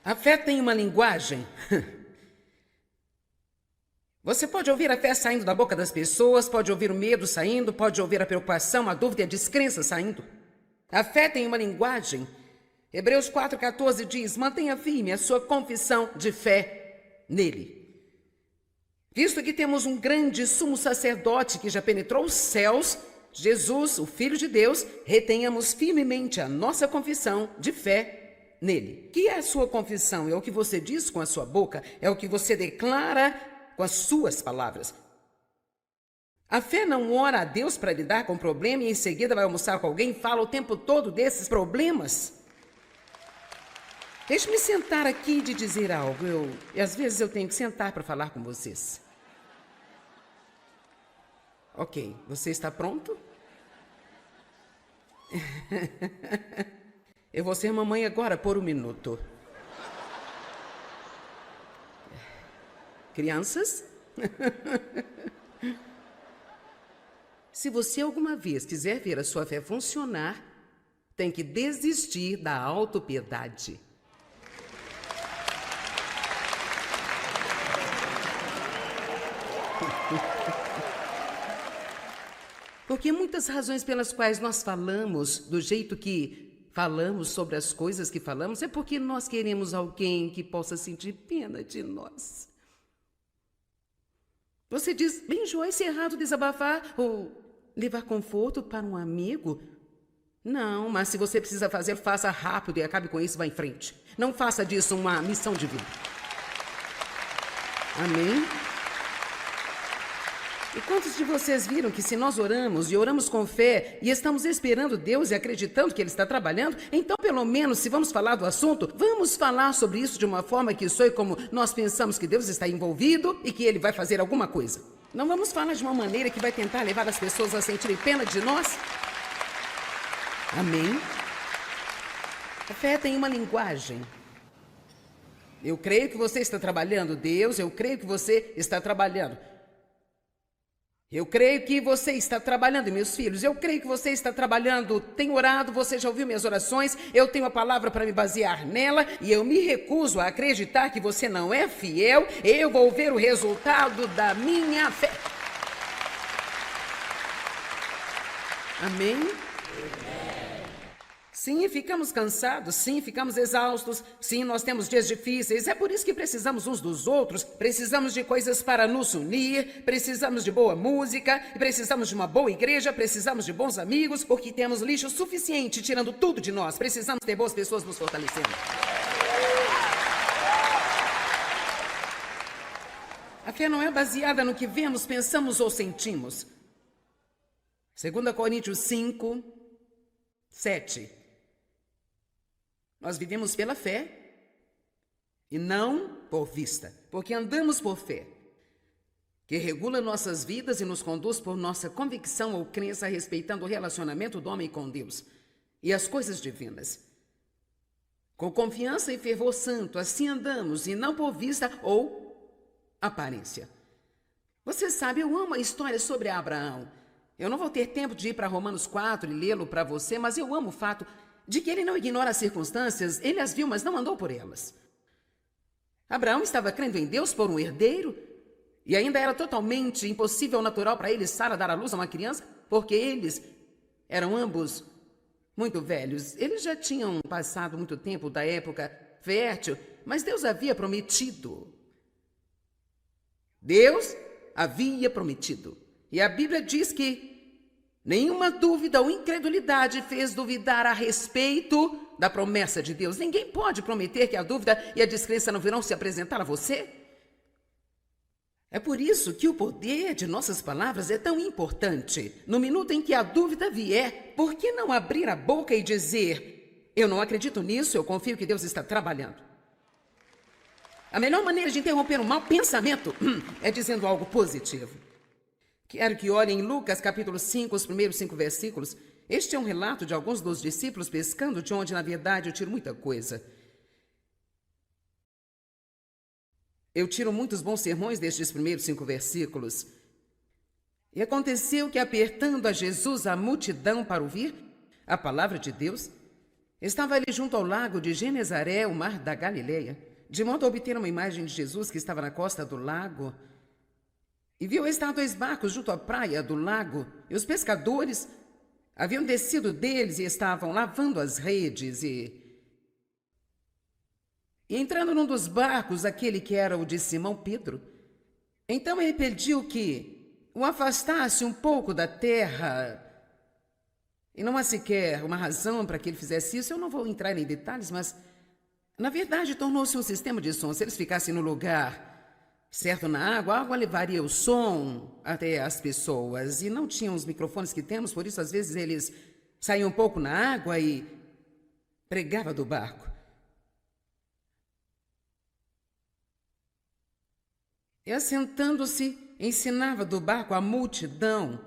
A fé tem uma linguagem. Você pode ouvir a fé saindo da boca das pessoas, pode ouvir o medo saindo, pode ouvir a preocupação, a dúvida e a descrença saindo. A fé tem uma linguagem. Hebreus 4,14 diz: mantenha firme a sua confissão de fé nele. Visto que temos um grande sumo sacerdote que já penetrou os céus, Jesus, o Filho de Deus, retenhamos firmemente a nossa confissão de fé nele. Que é a sua confissão? É o que você diz com a sua boca, é o que você declara com as suas palavras. A fé não ora a Deus para lidar com o problema e em seguida vai almoçar com alguém e fala o tempo todo desses problemas. Deixe-me sentar aqui e te dizer algo. Às vezes eu tenho que sentar para falar com vocês. Ok, você está pronto? Eu vou ser mamãe agora por um minuto. Crianças? Se você alguma vez quiser ver a sua fé funcionar, tem que desistir da autopiedade. Porque muitas razões pelas quais nós falamos do jeito que falamos sobre as coisas que falamos é porque nós queremos alguém que possa sentir pena de nós. Você diz: bem, Joyce, é errado desabafar ou levar conforto para um amigo? Não, mas se você precisa fazer, faça rápido e acabe com isso e vá em frente. Não faça disso uma missão de vida. Amém? E quantos de vocês viram que se nós oramos e oramos com fé e estamos esperando Deus e acreditando que Ele está trabalhando, então pelo menos se vamos falar do assunto, vamos falar sobre isso de uma forma que soe como nós pensamos que Deus está envolvido e que Ele vai fazer alguma coisa. Não vamos falar de uma maneira que vai tentar levar as pessoas a sentirem pena de nós. Amém? A fé tem uma linguagem. Eu creio que você está trabalhando, Deus, eu creio que você está trabalhando. Eu creio que você está trabalhando, meus filhos. Eu creio que você está trabalhando. Tenho orado, você já ouviu minhas orações. Eu tenho a palavra para me basear nela. E eu me recuso a acreditar que você não é fiel. Eu vou ver o resultado da minha fé. Amém? Sim, ficamos cansados, sim, ficamos exaustos, sim, nós temos dias difíceis, é por isso que precisamos uns dos outros, precisamos de coisas para nos unir, precisamos de boa música, precisamos de uma boa igreja, precisamos de bons amigos, porque temos lixo suficiente tirando tudo de nós, precisamos ter boas pessoas nos fortalecendo. A fé não é baseada no que vemos, pensamos ou sentimos. 2 Coríntios 5, 7. Nós vivemos pela fé e não por vista, porque andamos por fé, que regula nossas vidas e nos conduz por nossa convicção ou crença, respeitando o relacionamento do homem com Deus e as coisas divinas. Com confiança e fervor santo, assim andamos, e não por vista ou aparência. Você sabe, eu amo a história sobre Abraão. Eu não vou ter tempo de ir para Romanos 4 e lê-lo para você, mas eu amo o fato de que ele não ignora as circunstâncias, ele as viu, mas não andou por elas. Abraão estava crendo em Deus por um herdeiro, e ainda era totalmente impossível ou natural para ele, Sara, dar à luz a uma criança, porque eles eram ambos muito velhos. Eles já tinham passado muito tempo da época fértil, mas Deus havia prometido. Deus havia prometido. E a Bíblia diz que nenhuma dúvida ou incredulidade fez duvidar a respeito da promessa de Deus. Ninguém pode prometer que a dúvida e a descrença não virão se apresentar a você. É por isso que o poder de nossas palavras é tão importante. No minuto em que a dúvida vier, por que não abrir a boca e dizer: eu não acredito nisso, eu confio que Deus está trabalhando? A melhor maneira de interromper um mau pensamento é dizendo algo positivo. Quero que olhem em Lucas capítulo 5, os primeiros 5 versículos. Este é um relato de alguns dos discípulos pescando, de onde, na verdade, eu tiro muita coisa. Eu tiro muitos bons sermões destes primeiros 5 versículos. E aconteceu que, apertando a Jesus a multidão para ouvir a palavra de Deus, Estava ali junto ao lago de Genezaré, o mar da Galileia, de modo a obter uma imagem de Jesus que estava na costa do lago. E viu estar 2 barcos junto à praia do lago, e os pescadores haviam descido deles e estavam lavando as redes. E entrando num dos barcos, aquele que era o de Simão Pedro, então ele pediu que o afastasse um pouco da terra. E não há sequer uma razão para que ele fizesse isso. Eu não vou entrar em detalhes, mas, na verdade, tornou-se um sistema de som. Se eles ficassem no lugar certo na água, a água levaria o som até as pessoas. E não tinham os microfones que temos, por isso, às vezes, eles saíam um pouco na água e pregavam do barco. E, assentando-se, ensinava do barco a multidão.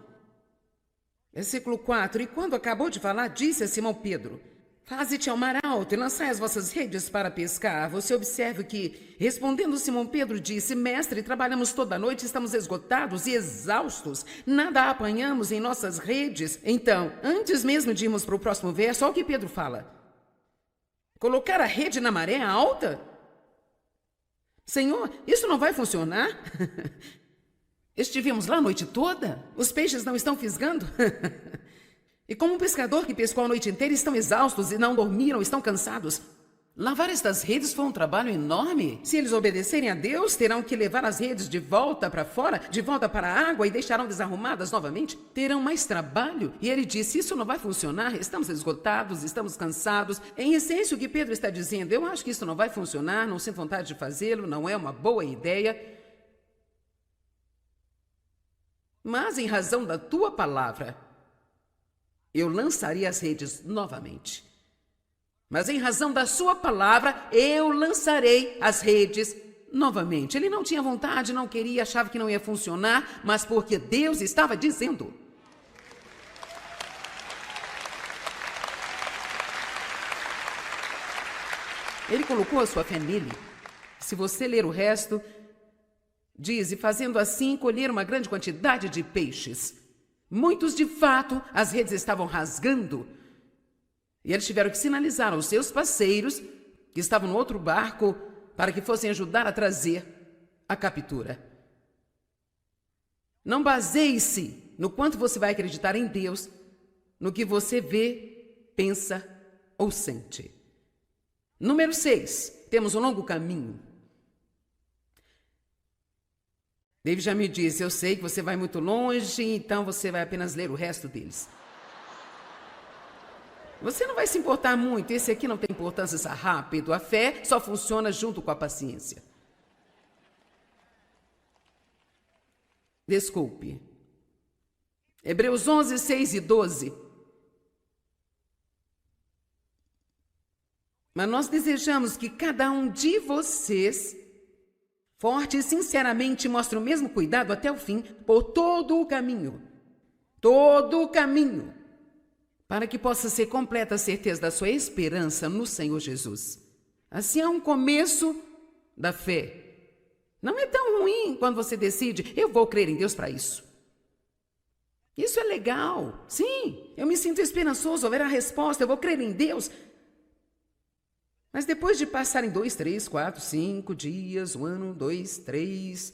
Versículo 4. E quando acabou de falar, disse a Simão Pedro: Faze-te ao mar alto e lançai as vossas redes para pescar. Você observe que, respondendo Simão Pedro, disse: Mestre, trabalhamos toda a noite, estamos esgotados e exaustos, nada apanhamos em nossas redes. Então, antes mesmo de irmos para o próximo verso, olha o que Pedro fala: colocar a rede na maré alta? Senhor, isso não vai funcionar? Estivemos lá a noite toda? Os peixes não estão fisgando? E como um pescador que pescou a noite inteira, estão exaustos e não dormiram, estão cansados. Lavar estas redes foi um trabalho enorme. Se eles obedecerem a Deus, terão que levar as redes de volta para fora, de volta para a água e deixarão desarrumadas novamente. Terão mais trabalho. E ele disse, isso não vai funcionar, estamos esgotados, estamos cansados. Em essência, o que Pedro está dizendo, eu acho que isso não vai funcionar, não sinto vontade de fazê-lo, não é uma boa ideia. Mas, em razão da tua palavra, eu lançarei as redes novamente. Mas, em razão da sua palavra, eu lançarei as redes novamente. Ele não tinha vontade, não queria, achava que não ia funcionar, mas porque Deus estava dizendo. Ele colocou a sua fé nele. Se você ler o resto, diz, e fazendo assim, colher uma grande quantidade de peixes. Muitos, de fato, as redes estavam rasgando. E eles tiveram que sinalizar aos seus parceiros, que estavam no outro barco, para que fossem ajudar a trazer a captura. Não baseie-se no quanto você vai acreditar em Deus, no que você vê, pensa ou sente. Número 6, temos um longo caminho. David já me disse, eu sei que você vai muito longe, então você vai apenas ler o resto deles. Você não vai se importar muito, esse aqui não tem importância, está rápido. A fé só funciona junto com a paciência. Desculpe. Hebreus 11, 6 e 12. Mas nós desejamos que cada um de vocês, forte e sinceramente, mostre o mesmo cuidado até o fim, por todo o caminho, para que possa ser completa a certeza da sua esperança no Senhor Jesus. Assim é um começo da fé. Não é tão ruim quando você decide, eu vou crer em Deus para isso. Isso é legal. Sim, eu me sinto esperançoso, haverá resposta, eu vou crer em Deus. Mas depois de passarem 2, 3, 4, 5 dias, 1 ano, 2, 3,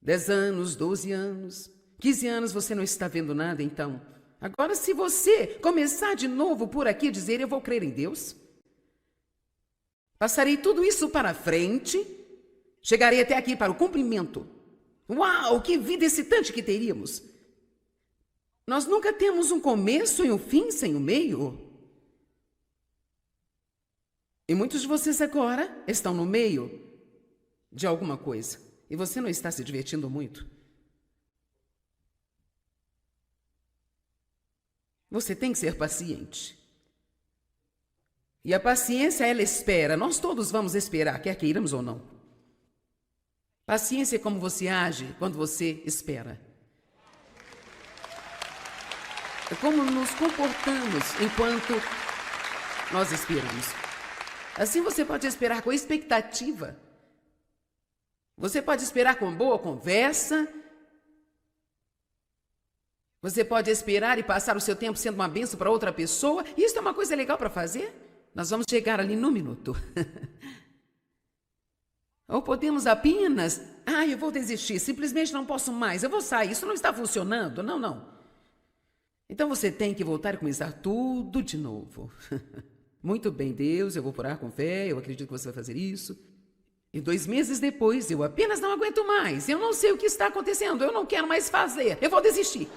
10 anos, 12 anos, 15 anos, você não está vendo nada, então. Agora, se você começar de novo por aqui e dizer, eu vou crer em Deus, passarei tudo isso para frente, chegarei até aqui para o cumprimento. Uau, que vida excitante que teríamos! Nós nunca temos um começo e um fim sem o meio. E muitos de vocês agora estão no meio de alguma coisa. E você não está se divertindo muito. Você tem que ser paciente. E a paciência, ela espera. Nós todos vamos esperar, quer queiramos ou não. Paciência é como você age quando você espera. É como nos comportamos enquanto nós esperamos. Assim você pode esperar com expectativa. Você pode esperar com boa conversa. Você pode esperar e passar o seu tempo sendo uma bênção para outra pessoa. Isso é uma coisa legal para fazer. Nós vamos chegar ali no minuto. Ou podemos apenas... eu vou desistir, simplesmente não posso mais, eu vou sair, isso não está funcionando. Não. Então você tem que voltar e começar tudo de novo. Muito bem, Deus, eu vou orar com fé, eu acredito que você vai fazer isso. E 2 meses depois, eu apenas não aguento mais, eu não sei o que está acontecendo, eu não quero mais fazer, eu vou desistir.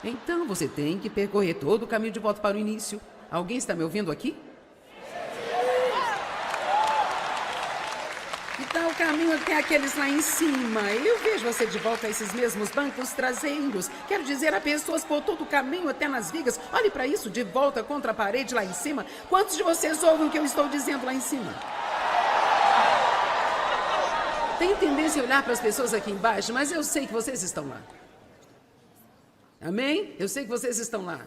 Então você tem que percorrer todo o caminho de volta para o início. Alguém está me ouvindo aqui? Que tal o caminho até aqueles lá em cima? Eu vejo você de volta a esses mesmos bancos traseiros. Quero dizer, há pessoas por todo o caminho até nas vigas. Olhe para isso, de volta contra a parede lá em cima. Quantos de vocês ouvem o que eu estou dizendo lá em cima? Tenho tendência a olhar para as pessoas aqui embaixo, mas eu sei que vocês estão lá. Amém? Eu sei que vocês estão lá.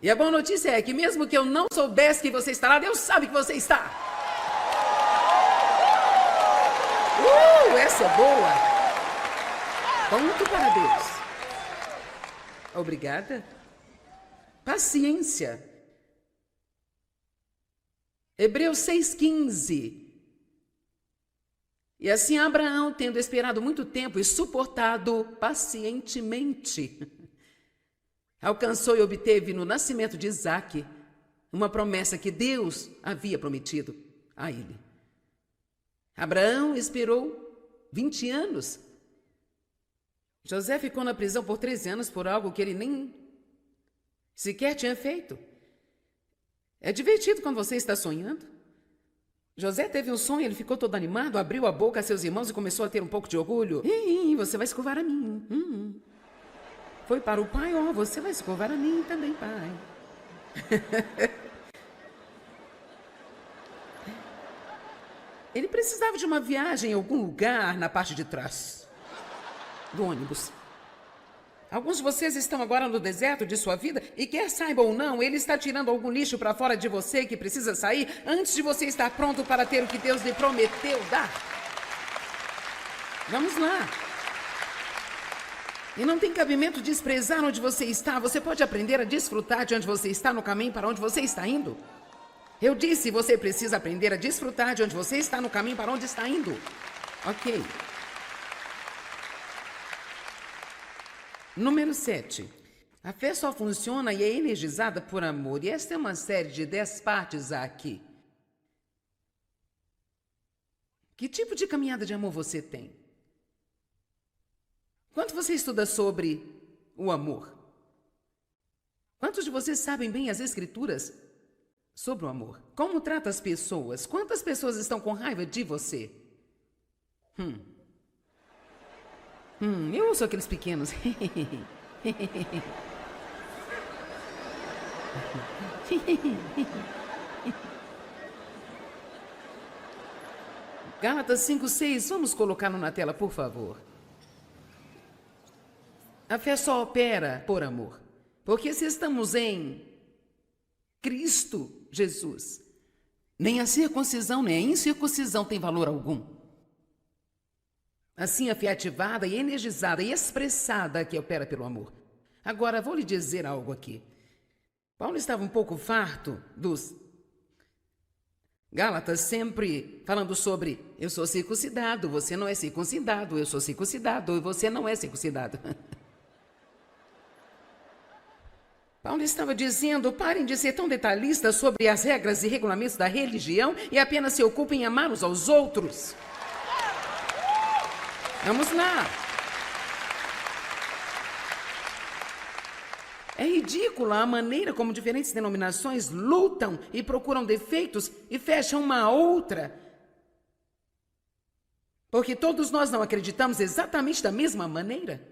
E a boa notícia é que mesmo que eu não soubesse que você está lá, Deus sabe que você está. Essa é boa. Ponto para Deus. Obrigada. Paciência. Hebreus 6,15. E assim Abraão, tendo esperado muito tempo e suportado pacientemente, alcançou e obteve no nascimento de Isaque uma promessa que Deus havia prometido a ele. Abraão esperou 20 anos. José ficou na prisão por 13 anos por algo que ele nem sequer tinha feito. É divertido quando você está sonhando. José teve um sonho, ele ficou todo animado, abriu a boca a seus irmãos e começou a ter um pouco de orgulho. Você vai escovar a mim. Foi para o pai, você vai escovar a mim também, pai. Ele precisava de uma viagem em algum lugar na parte de trás do ônibus. Alguns de vocês estão agora no deserto de sua vida e quer saiba ou não, ele está tirando algum lixo para fora de você que precisa sair antes de você estar pronto para ter o que Deus lhe prometeu dar. Vamos lá. E não tem cabimento desprezar onde você está. Você pode aprender a desfrutar de onde você está no caminho para onde você está indo. Eu disse, você precisa aprender a desfrutar de onde você está no caminho para onde está indo. Ok. Número 7. A fé só funciona e é energizada por amor. E esta é uma série de 10 partes aqui. Que tipo de caminhada de amor você tem? Quanto você estuda sobre o amor? Quantos de vocês sabem bem as escrituras sobre o amor? Como trata as pessoas? Quantas pessoas estão com raiva de você? Eu ouço aqueles pequenos. Gálatas 5:6, vamos colocá-lo na tela, por favor. A fé só opera por amor, porque se estamos em Cristo Jesus, nem a circuncisão nem a incircuncisão tem valor algum. Assim, a fé ativada e energizada e expressada que opera pelo amor. Agora, vou lhe dizer algo aqui. Paulo estava um pouco farto dos Gálatas sempre falando sobre eu sou circuncidado, você não é circuncidado, eu sou circuncidado e você não é circuncidado. Paulo estava dizendo, parem de ser tão detalhistas sobre as regras e regulamentos da religião e apenas se ocupem em amar uns aos outros. Vamos lá. É ridícula a maneira como diferentes denominações lutam e procuram defeitos e fecham uma a outra. Porque todos nós não acreditamos exatamente da mesma maneira.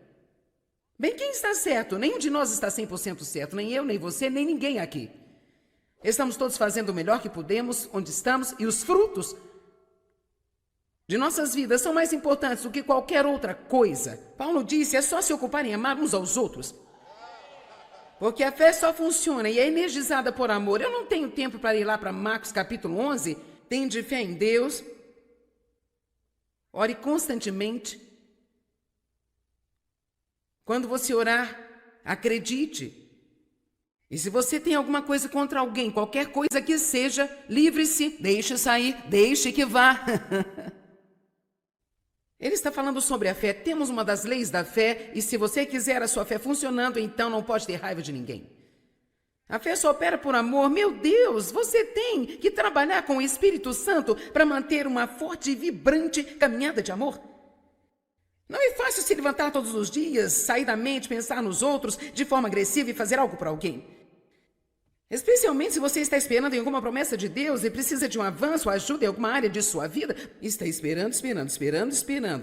Bem, quem está certo? Nenhum de nós está 100% certo, nem eu, nem você, nem ninguém aqui. Estamos todos fazendo o melhor que podemos, onde estamos, e os frutos de nossas vidas são mais importantes do que qualquer outra coisa. Paulo disse, é só se ocupar em amar uns aos outros. Porque a fé só funciona e é energizada por amor. Eu não tenho tempo para ir lá para Marcos capítulo 11. Tende fé em Deus. Ore constantemente. Quando você orar, acredite. E se você tem alguma coisa contra alguém, qualquer coisa que seja, livre-se, deixe sair, deixe que vá. Ele está falando sobre a fé. Temos uma das leis da fé, e se você quiser a sua fé funcionando, então não pode ter raiva de ninguém. A fé só opera por amor. Meu Deus, você tem que trabalhar com o Espírito Santo para manter uma forte e vibrante caminhada de amor. Não é fácil se levantar todos os dias, sair da mente, pensar nos outros de forma agressiva e fazer algo para alguém. Especialmente se você está esperando em alguma promessa de Deus e precisa de um avanço, ajuda em alguma área de sua vida. Está esperando,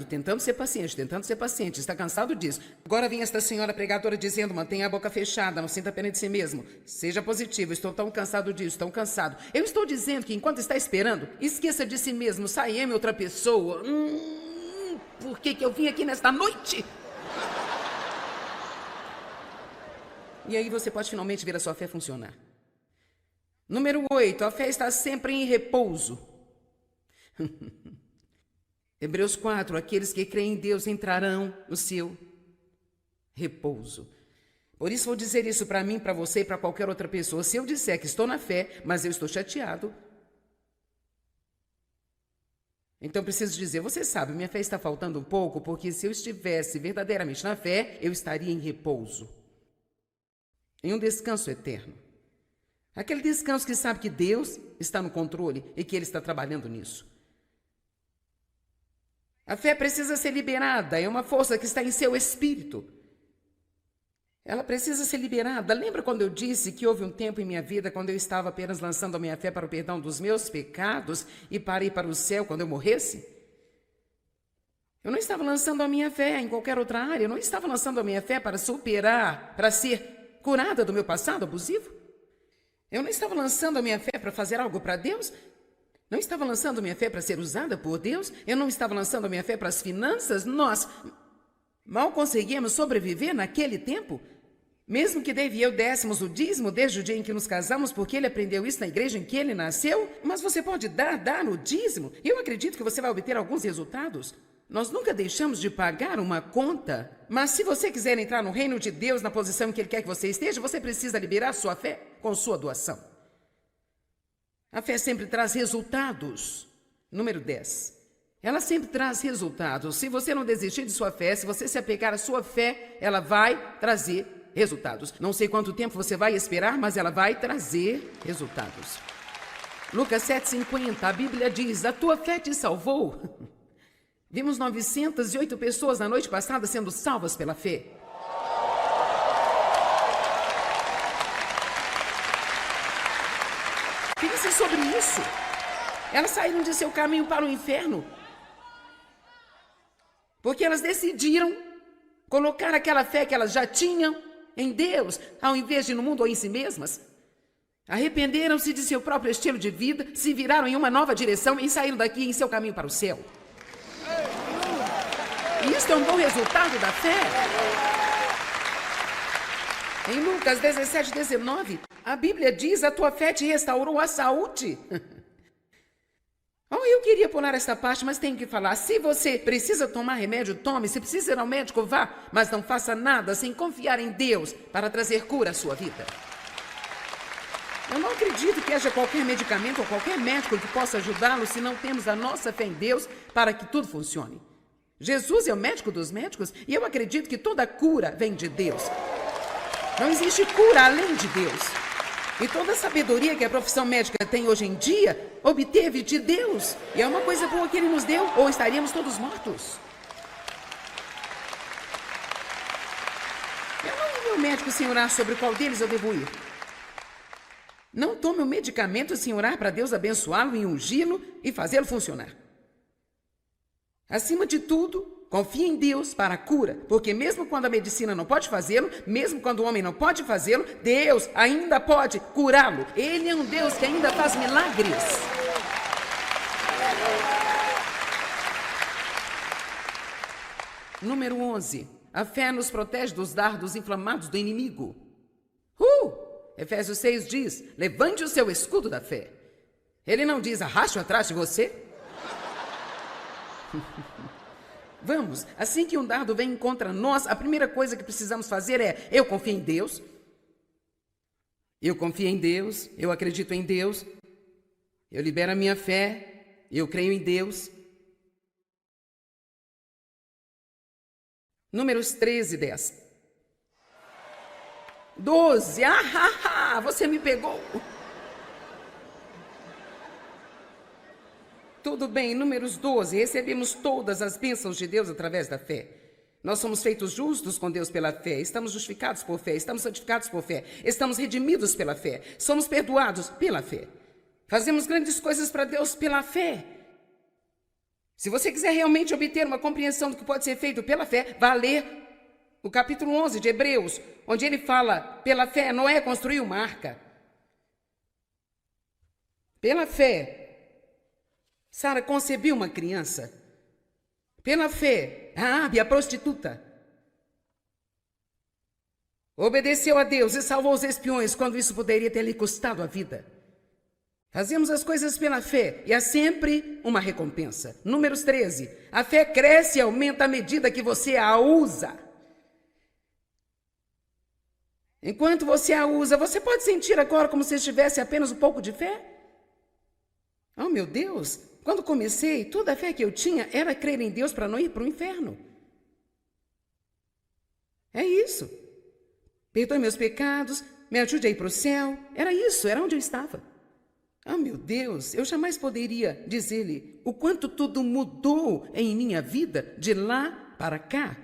tentando ser paciente, está cansado disso. Agora vem esta senhora pregadora dizendo, mantenha a boca fechada, não sinta pena de si mesmo. Seja positivo, estou tão cansado disso, tão cansado. Eu estou dizendo que enquanto está esperando, esqueça de si mesmo, saia em outra pessoa. Por que eu vim aqui nesta noite? E aí você pode finalmente ver a sua fé funcionar. Número 8, a fé está sempre em repouso. Hebreus 4, aqueles que creem em Deus entrarão no seu repouso. Por isso vou dizer isso para mim, para você e para qualquer outra pessoa. Se eu disser que estou na fé, mas eu estou chateado, então preciso dizer, você sabe, minha fé está faltando um pouco, porque se eu estivesse verdadeiramente na fé, eu estaria em repouso. Em um descanso eterno. Aquele descanso que sabe que Deus está no controle e que Ele está trabalhando nisso. A fé precisa ser liberada, é uma força que está em seu espírito. Ela precisa ser liberada. Lembra quando eu disse que houve um tempo em minha vida quando eu estava apenas lançando a minha fé para o perdão dos meus pecados e para ir para o céu quando eu morresse? Eu não estava lançando a minha fé em qualquer outra área, eu não estava lançando a minha fé para superar, para ser curada do meu passado abusivo. Eu não estava lançando a minha fé para fazer algo para Deus. Não estava lançando a minha fé para ser usada por Deus. Eu não estava lançando a minha fé para as finanças. Nós mal conseguíamos sobreviver naquele tempo. Mesmo que Dave e eu dessemos o dízimo desde o dia em que nos casamos, porque ele aprendeu isso na igreja em que ele nasceu. Mas você pode dar o dízimo. E eu acredito que você vai obter alguns resultados. Nós nunca deixamos de pagar uma conta, mas se você quiser entrar no reino de Deus na posição em que Ele quer que você esteja, você precisa liberar sua fé com sua doação. A fé sempre traz resultados. Número 10. Ela sempre traz resultados. Se você não desistir de sua fé, se você se apegar à sua fé, ela vai trazer resultados. Não sei quanto tempo você vai esperar, mas ela vai trazer resultados. Lucas 7,50, a Bíblia diz, a tua fé te salvou. Vimos 908 pessoas na noite passada sendo salvas pela fé. Pense sobre isso. Elas saíram de seu caminho para o inferno porque elas decidiram colocar aquela fé que elas já tinham em Deus, ao invés de no mundo ou em si mesmas. Arrependeram-se de seu próprio estilo de vida, se viraram em uma nova direção e saíram daqui em seu caminho para o céu. E isso é um bom resultado da fé. Em Lucas 17:19, a Bíblia diz, a tua fé te restaurou a saúde. Eu queria pular esta parte, mas tenho que falar. Se você precisa tomar remédio, tome. Se precisa ir ao médico, vá. Mas não faça nada sem confiar em Deus para trazer cura à sua vida. Eu não acredito que haja qualquer medicamento ou qualquer médico que possa ajudá-lo se não temos a nossa fé em Deus para que tudo funcione. Jesus é o médico dos médicos e eu acredito que toda cura vem de Deus. Não existe cura além de Deus. E toda a sabedoria que a profissão médica tem hoje em dia, obteve de Deus. E é uma coisa boa que Ele nos deu, ou estaríamos todos mortos. Eu não vou ao médico sem orar sobre qual deles eu devo ir. Não tome o medicamento sem orar para Deus abençoá-lo e ungí-lo e fazê-lo funcionar. Acima de tudo, confie em Deus para a cura, porque mesmo quando a medicina não pode fazê-lo, mesmo quando o homem não pode fazê-lo, Deus ainda pode curá-lo. Ele é um Deus que ainda faz milagres. Número 11. A fé nos protege dos dardos inflamados do inimigo. Efésios 6 diz, levante o seu escudo da fé. Ele não diz, arraste atrás de você. Vamos, assim que um dardo vem contra nós, a primeira coisa que precisamos fazer é: eu confio em Deus, eu confio em Deus, eu acredito em Deus, eu libero a minha fé, eu creio em Deus. Números 13, 10. 12, você me pegou. Tudo bem, Números 12, recebemos todas as bênçãos de Deus através da fé. Nós somos feitos justos com Deus pela fé, estamos justificados por fé, estamos santificados por fé, estamos redimidos pela fé, somos perdoados pela fé. Fazemos grandes coisas para Deus pela fé. Se você quiser realmente obter uma compreensão do que pode ser feito pela fé, vá ler o capítulo 11 de Hebreus, onde ele fala: pela fé, Noé construiu uma arca. Pela fé, Sara concebeu uma criança. Pela fé, Raabe, a prostituta, obedeceu a Deus e salvou os espiões quando isso poderia ter lhe custado a vida. Fazemos as coisas pela fé e há sempre uma recompensa. Números 13, a fé cresce e aumenta à medida que você a usa. Enquanto você a usa, você pode sentir agora como se tivesse apenas um pouco de fé? Oh, meu Deus! Quando comecei, toda a fé que eu tinha era crer em Deus para não ir para o inferno. É isso. Perdoe meus pecados, me ajude a ir para o céu. Era isso, era onde eu estava. Oh, meu Deus, eu jamais poderia dizer-lhe o quanto tudo mudou em minha vida de lá para cá.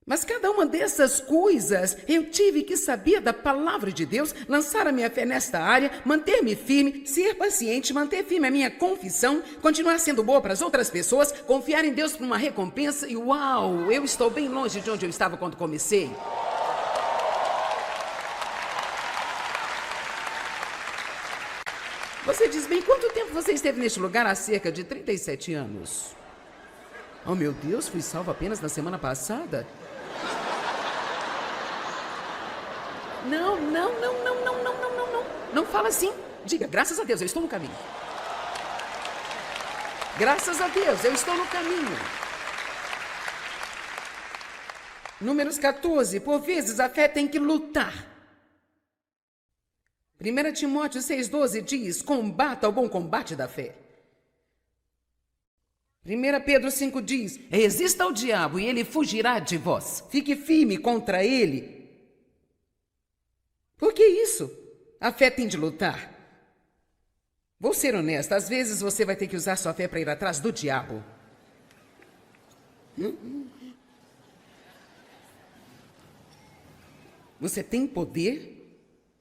Mas cada uma dessas coisas eu tive que saber da palavra de Deus, lançar a minha fé nesta área, manter-me firme, ser paciente, manter firme a minha confissão, continuar sendo boa para as outras pessoas, confiar em Deus para uma recompensa e uau, eu estou bem longe de onde eu estava quando comecei. Você diz: bem, quanto tempo você esteve neste lugar? Há cerca de 37 anos. Oh, meu Deus, fui salvo apenas na semana passada? Não. Não fala assim. Diga: graças a Deus, eu estou no caminho. Graças a Deus, eu estou no caminho. Números 14, por vezes a fé tem que lutar. 1 Timóteo 6,12 diz: combata o bom combate da fé. 1 Pedro 5 diz: resista ao diabo e ele fugirá de vós. Fique firme contra ele. Por que isso? A fé tem de lutar. Vou ser honesta, às vezes você vai ter que usar sua fé para ir atrás do diabo. Você tem poder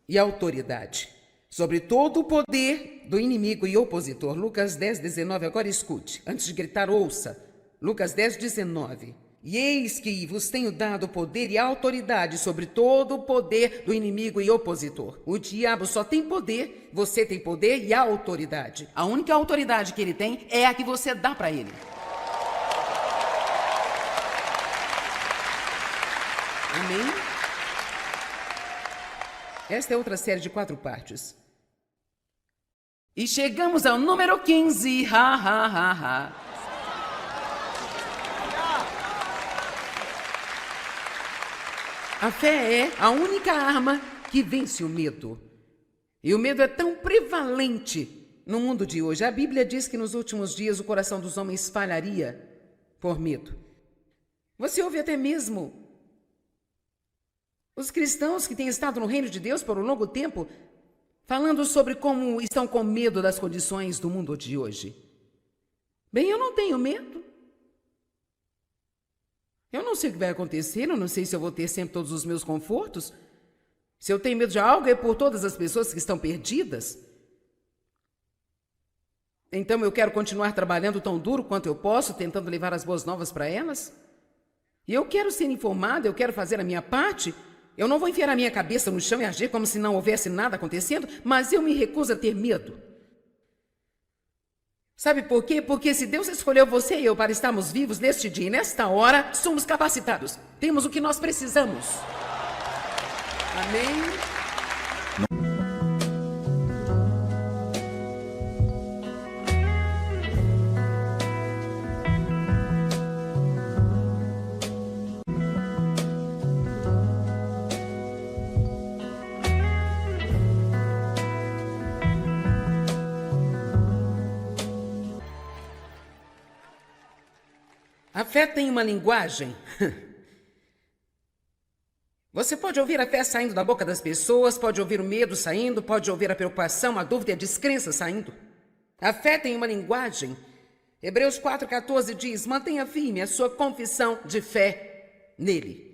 e autoridade sobre todo o poder do inimigo e opositor. Lucas 10, 19, agora escute. Antes de gritar, ouça. Lucas 10, 19. E eis que vos tenho dado poder e autoridade sobre todo o poder do inimigo e opositor. O diabo só tem poder, você tem poder e autoridade. A única autoridade que ele tem é a que você dá para ele. Amém? Esta é outra série de 4 partes. E chegamos ao número 15. A fé é a única arma que vence o medo. E o medo é tão prevalente no mundo de hoje. A Bíblia diz que nos últimos dias o coração dos homens falharia por medo. Você ouve até mesmo os cristãos que têm estado no reino de Deus por um longo tempo falando sobre como estão com medo das condições do mundo de hoje. Bem, eu não tenho medo. Eu não sei o que vai acontecer, eu não sei se eu vou ter sempre todos os meus confortos. Se eu tenho medo de algo, é por todas as pessoas que estão perdidas. Então eu quero continuar trabalhando tão duro quanto eu posso, tentando levar as boas novas para elas. E eu quero ser informada, eu quero fazer a minha parte. Eu não vou enfiar a minha cabeça no chão e agir como se não houvesse nada acontecendo, mas eu me recuso a ter medo. Sabe por quê? Porque se Deus escolheu você e eu para estarmos vivos neste dia e nesta hora, somos capacitados. Temos o que nós precisamos. Amém? A fé tem uma linguagem. Você pode ouvir a fé saindo da boca das pessoas, pode ouvir o medo saindo, pode ouvir a preocupação, a dúvida e a descrença saindo. A fé tem uma linguagem. Hebreus 4,14 diz: mantenha firme a sua confissão de fé nele.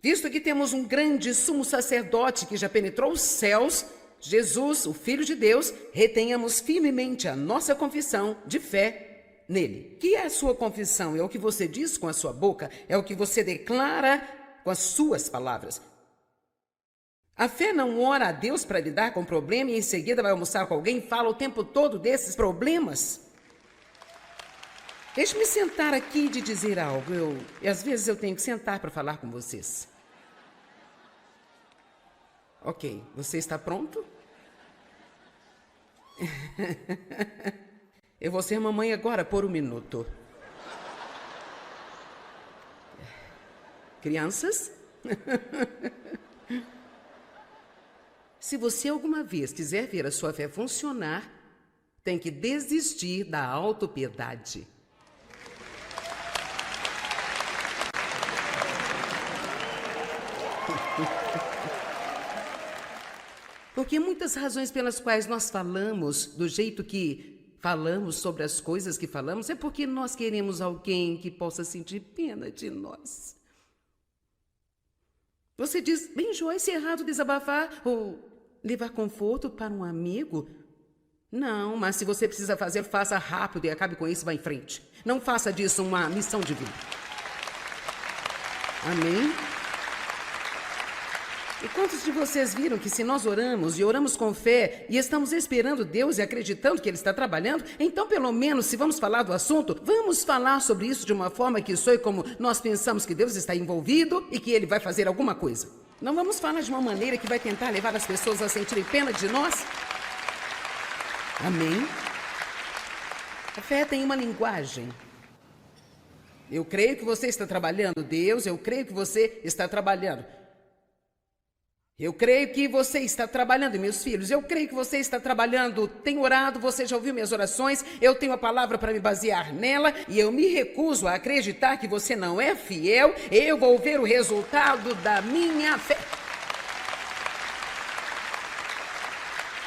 Visto que temos um grande sumo sacerdote que já penetrou os céus, Jesus, o Filho de Deus, retenhamos firmemente a nossa confissão de fé nele. Que é a sua confissão? É o que você diz com a sua boca, é o que você declara com as suas palavras. A fé não ora a Deus para lidar com o problema e em seguida vai almoçar com alguém e fala o tempo todo desses problemas. Deixe-me sentar aqui e de dizer algo. E às vezes eu tenho que sentar para falar com vocês. Ok, você está pronto? Eu vou ser mamãe agora por um minuto. Crianças? Se você alguma vez quiser ver a sua fé funcionar, tem que desistir da autopiedade. Porque muitas razões pelas quais nós falamos do jeito que falamos sobre as coisas que falamos é porque nós queremos alguém que possa sentir pena de nós. Você diz: bem, Joyce, é errado desabafar ou levar conforto para um amigo? Não, mas se você precisa fazer, faça rápido e acabe com isso e vá em frente. Não faça disso uma missão de vida. Amém? E quantos de vocês viram que se nós oramos e oramos com fé e estamos esperando Deus e acreditando que Ele está trabalhando, então pelo menos se vamos falar do assunto, vamos falar sobre isso de uma forma que soe como nós pensamos que Deus está envolvido e que Ele vai fazer alguma coisa. Não vamos falar de uma maneira que vai tentar levar as pessoas a sentirem pena de nós? Amém? A fé tem uma linguagem. Eu creio que você está trabalhando, Deus, eu creio que você está trabalhando. Eu creio que você está trabalhando, meus filhos. Eu creio que você está trabalhando. Tenho orado, você já ouviu minhas orações. Eu tenho a palavra para me basear nela. E eu me recuso a acreditar que você não é fiel. Eu vou ver o resultado da minha fé.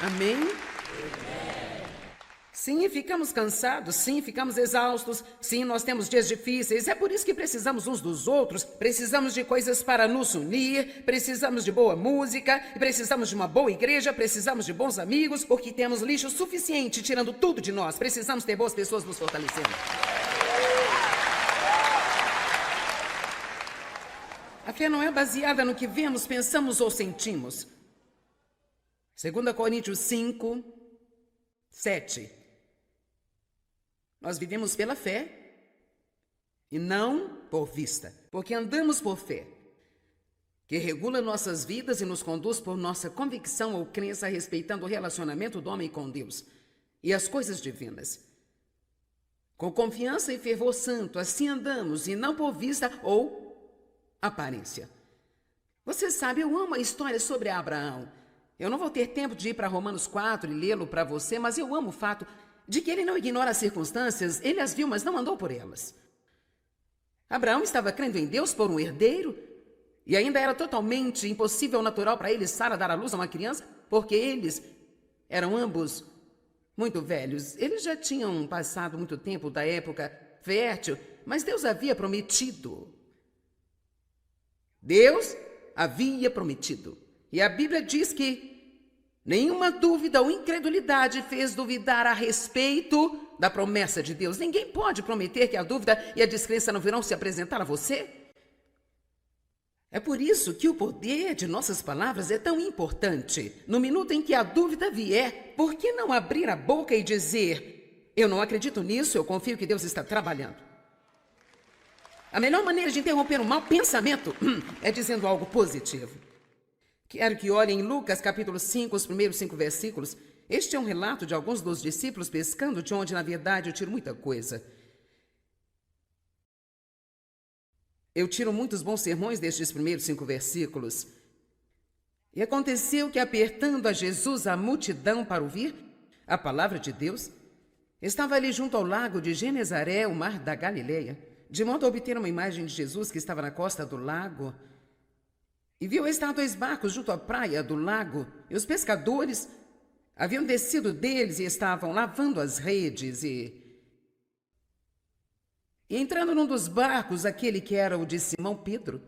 Amém? Sim, ficamos cansados, sim, ficamos exaustos, sim, nós temos dias difíceis, é por isso que precisamos uns dos outros, precisamos de coisas para nos unir, precisamos de boa música, precisamos de uma boa igreja, precisamos de bons amigos, porque temos lixo suficiente tirando tudo de nós, precisamos ter boas pessoas nos fortalecendo. A fé não é baseada no que vemos, pensamos ou sentimos. 2 Coríntios 5, 7. Nós vivemos pela fé e não por vista, porque andamos por fé, que regula nossas vidas e nos conduz por nossa convicção ou crença respeitando o relacionamento do homem com Deus e as coisas divinas. Com confiança e fervor santo, assim andamos e não por vista ou aparência. Você sabe, eu amo a história sobre Abraão. Eu não vou ter tempo de ir para Romanos 4 e lê-lo para você, mas eu amo o fato de que ele não ignora as circunstâncias, ele as viu, mas não andou por elas. Abraão estava crendo em Deus por um herdeiro, e ainda era totalmente impossível ou natural para ele, Sara, dar à luz a uma criança, porque eles eram ambos muito velhos. Eles já tinham passado muito tempo da época fértil, mas Deus havia prometido. Deus havia prometido. E a Bíblia diz que nenhuma dúvida ou incredulidade fez duvidar a respeito da promessa de Deus. Ninguém pode prometer que a dúvida e a descrença não virão se apresentar a você. É por isso que o poder de nossas palavras é tão importante. No minuto em que a dúvida vier, por que não abrir a boca e dizer: eu não acredito nisso, eu confio que Deus está trabalhando? A melhor maneira de interromper um mau pensamento é dizendo algo positivo. Quero que olhem em Lucas capítulo 5, os primeiros 5 versículos. Este é um relato de alguns dos discípulos pescando, de onde, na verdade, eu tiro muita coisa. Eu tiro muitos bons sermões destes primeiros 5 versículos. E aconteceu que, apertando a Jesus a multidão para ouvir a palavra de Deus, Estava ali junto ao lago de Genezaré, o mar da Galileia, de modo a obter uma imagem de Jesus que estava na costa do lago. E viu estar 2 barcos junto à praia do lago, e os pescadores haviam descido deles e estavam lavando as redes. E entrando num dos barcos, aquele que era o de Simão Pedro,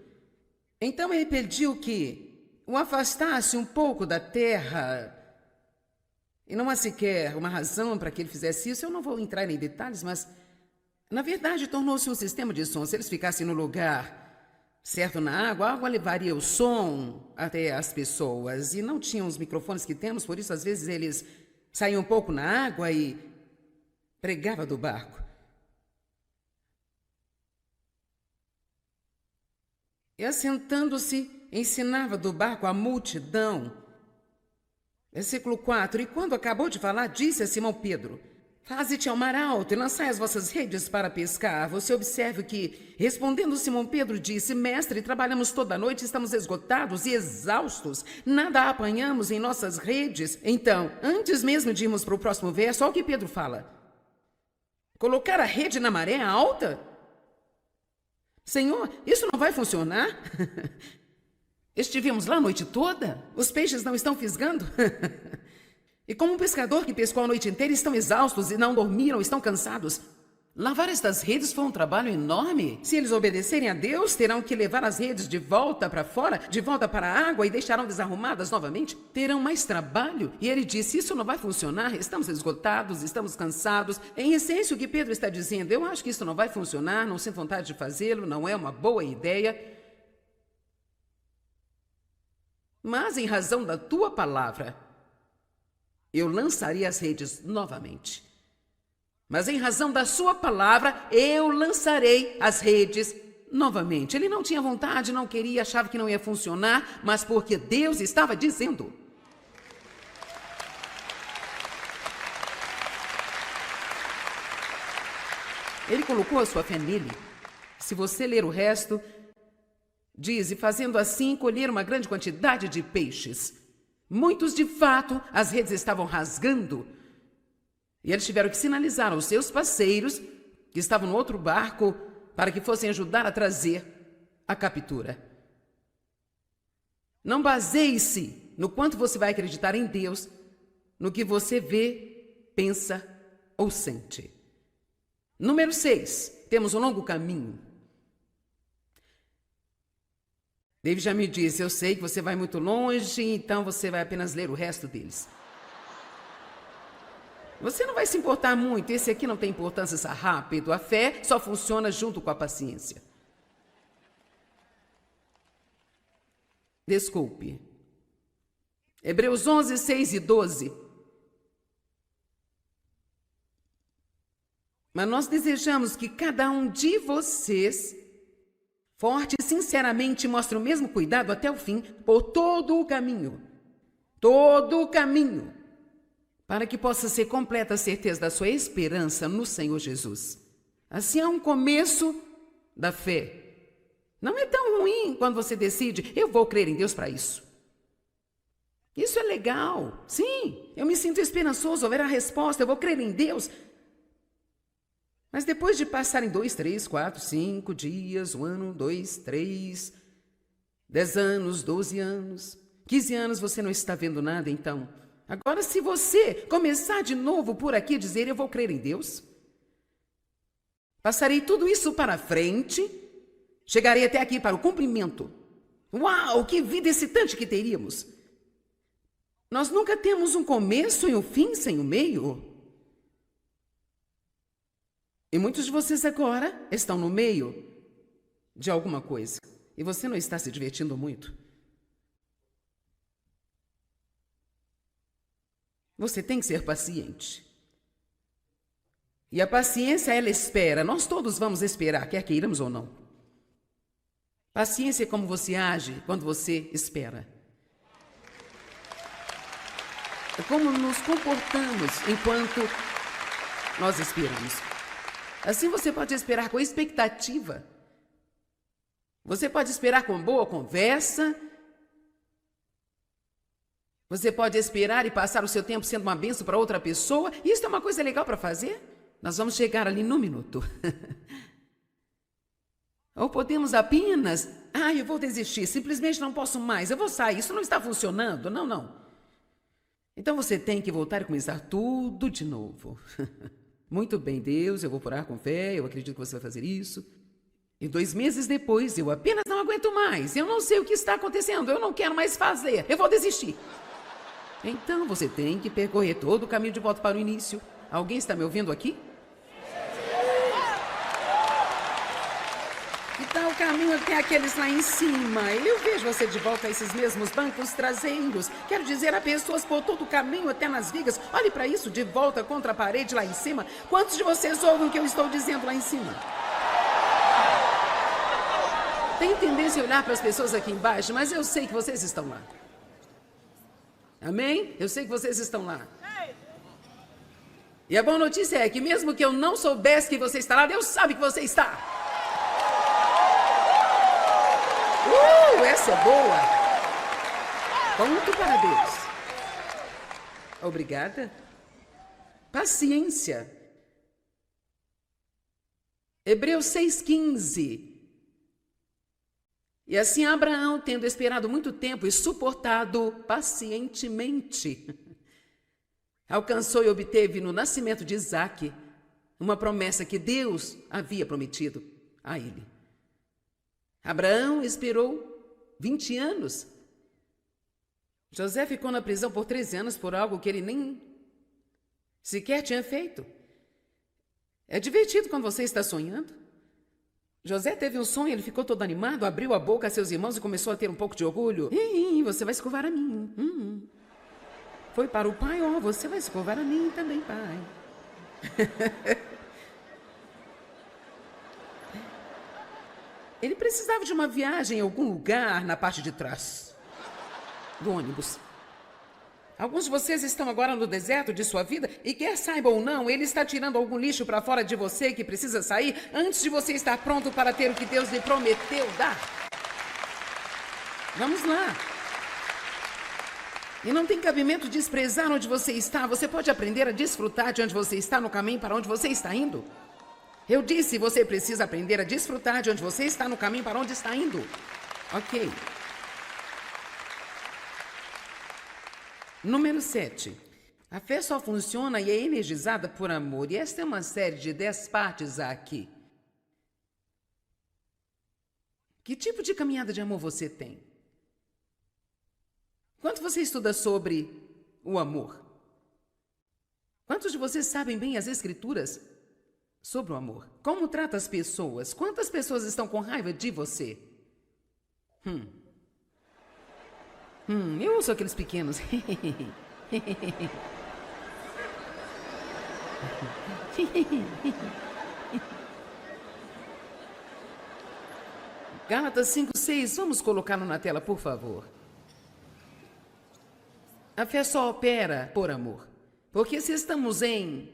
então ele pediu que o afastasse um pouco da terra. E não há sequer uma razão para que ele fizesse isso. Eu não vou entrar em detalhes, mas, na verdade, tornou-se um sistema de som. Se eles ficassem no lugar certo na água, a água levaria o som até as pessoas. E não tinham os microfones que temos, por isso, às vezes, eles saíam um pouco na água e pregavam do barco. E, assentando-se, ensinava do barco a multidão. Versículo 4. E quando acabou de falar, disse a Simão Pedro: Faze-te ao mar alto e lançai as vossas redes para pescar. Você observe que, respondendo Simão Pedro, disse: Mestre, trabalhamos toda a noite, estamos esgotados e exaustos. Nada apanhamos em nossas redes. Então, antes mesmo de irmos para o próximo verso, olha o que Pedro fala. Colocar a rede na maré alta? Senhor, isso não vai funcionar? Estivemos lá a noite toda? Os peixes não estão fisgando? E como um pescador que pescou a noite inteira, estão exaustos e não dormiram, estão cansados. Lavar estas redes foi um trabalho enorme. Se eles obedecerem a Deus, terão que levar as redes de volta para fora, de volta para a água e deixarão desarrumadas novamente. Terão mais trabalho. E ele disse, isso não vai funcionar, estamos esgotados, estamos cansados. Em essência, o que Pedro está dizendo, eu acho que isso não vai funcionar, não sinto vontade de fazê-lo, não é uma boa ideia. Mas, em razão da tua palavra, eu lançaria as redes novamente. Mas, em razão da sua palavra, eu lançarei as redes novamente. Ele não tinha vontade, não queria, achava que não ia funcionar, mas porque Deus estava dizendo. Ele colocou a sua fé nele. Se você ler o resto, diz, e fazendo assim, colher uma grande quantidade de peixes. Muitos, de fato, as redes estavam rasgando. E eles tiveram que sinalizar aos seus parceiros, que estavam no outro barco, para que fossem ajudar a trazer a captura. Não baseie-se no quanto você vai acreditar em Deus, no que você vê, pensa ou sente. Número 6, temos um longo caminho. David já me disse, eu sei que você vai muito longe, então você vai apenas ler o resto deles. Você não vai se importar muito, esse aqui não tem importância, está rápido. A fé só funciona junto com a paciência. Desculpe. Hebreus 11, 6 e 12. Mas nós desejamos que cada um de vocês, forte e sinceramente, mostre o mesmo cuidado até o fim, por todo o caminho, para que possa ser completa a certeza da sua esperança no Senhor Jesus. Assim é um começo da fé. Não é tão ruim quando você decide, eu vou crer em Deus para isso. Isso é legal. Sim, eu me sinto esperançoso, houver a resposta, eu vou crer em Deus. Mas depois de passarem 2, 3, 4, 5 dias, 1 ano, 2, 3, 10 anos, 12 anos, 15 anos, você não está vendo nada, então. Agora, se você começar de novo por aqui e dizer, eu vou crer em Deus, passarei tudo isso para frente, chegarei até aqui para o cumprimento. Uau, que vida excitante que teríamos! Nós nunca temos um começo e um fim sem o meio. E muitos de vocês agora estão no meio de alguma coisa. E você não está se divertindo muito. Você tem que ser paciente. E a paciência, ela espera. Nós todos vamos esperar, quer queiramos ou não. Paciência é como você age quando você espera. É como nos comportamos enquanto nós esperamos. Assim você pode esperar com expectativa. Você pode esperar com boa conversa. Você pode esperar e passar o seu tempo sendo uma bênção para outra pessoa. Isso é uma coisa legal para fazer. Nós vamos chegar ali num minuto. Ou podemos apenas... eu vou desistir, simplesmente não posso mais, eu vou sair, isso não está funcionando. Não, não. Então você tem que voltar e começar tudo de novo. Muito bem, Deus, eu vou orar com fé, eu acredito que você vai fazer isso. E 2 meses depois, eu apenas não aguento mais, eu não sei o que está acontecendo, eu não quero mais fazer, eu vou desistir. Então você tem que percorrer todo o caminho de volta para o início. Alguém está me ouvindo aqui? Que tal o caminho até aqueles lá em cima? Eu vejo você de volta a esses mesmos bancos traseiros. Quero dizer, há pessoas por todo o caminho até nas vigas. Olhe para isso, de volta contra a parede lá em cima. Quantos de vocês ouvem o que eu estou dizendo lá em cima? Tenho tendência a olhar para as pessoas aqui embaixo, mas eu sei que vocês estão lá. Amém? Eu sei que vocês estão lá. E a boa notícia é que mesmo que eu não soubesse que você está lá, Deus sabe que você está. Essa é boa. Ponto para Deus. Obrigada. Paciência. Hebreus 6,15. E assim Abraão, tendo esperado muito tempo e suportado pacientemente, alcançou e obteve no nascimento de Isaque uma promessa que Deus havia prometido a ele. Abraão esperou 20 anos. José ficou na prisão por 13 anos por algo que ele nem sequer tinha feito. É divertido quando você está sonhando. José teve um sonho, ele ficou todo animado, abriu a boca a seus irmãos e começou a ter um pouco de orgulho. Você vai escovar a mim. Foi para o pai, você vai escovar a mim também, pai. Ele precisava de uma viagem em algum lugar na parte de trás do ônibus. Alguns de vocês estão agora no deserto de sua vida e quer saiba ou não, ele está tirando algum lixo para fora de você que precisa sair antes de você estar pronto para ter o que Deus lhe prometeu dar. Vamos lá. E não tem cabimento desprezar onde você está. Você pode aprender a desfrutar de onde você está no caminho para onde você está indo. Eu disse, você precisa aprender a desfrutar de onde você está no caminho para onde está indo. Ok. Número 7. A fé só funciona e é energizada por amor. E esta é uma série de 10 partes aqui. Que tipo de caminhada de amor você tem? Quanto você estuda sobre o amor? Quantos de vocês sabem bem as escrituras sobre o amor? Como trata as pessoas? Quantas pessoas estão com raiva de você? Eu ouço aqueles pequenos. Gálatas 5:6, vamos colocá-lo na tela, por favor. A fé só opera por amor. Porque se estamos em